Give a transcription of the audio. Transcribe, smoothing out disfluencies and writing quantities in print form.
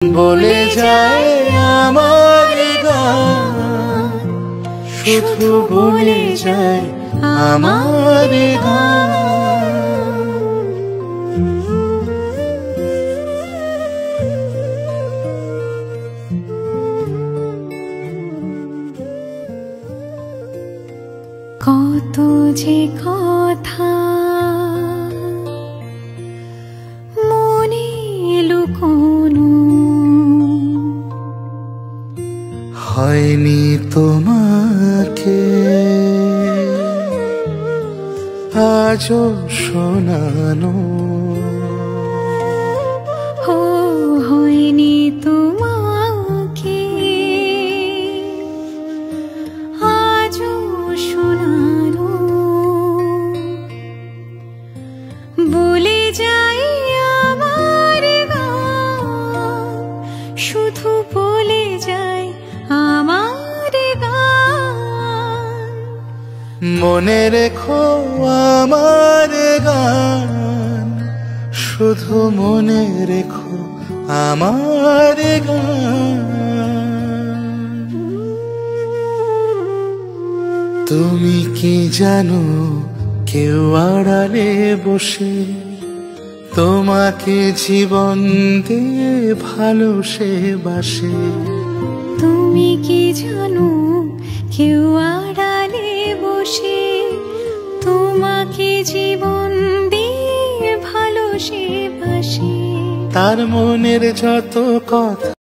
বলে যায় আমার গান, শুধু বলে যায় আমার গান। কত যে কথা মনে লুকোনো, হয়নি তোমাকে আজও শোনানো, হয়নি তোমাকে আজও শোনানো। বলে যাই আমার গান, শুধু বলে যাই আমার গান। মনে রেখো আমার গান, শুধু মনে রেখো আমার গান। তুমি কি জানো কেউ আড়ালে বসে তোমাকে জীবন দিয়ে ভালোসে বাসে? তুমি কি জানো কেউ আড়ালে বসে তোমাকে জীবন দিয়ে ভালোসে বাসে? তার মনের যত কথা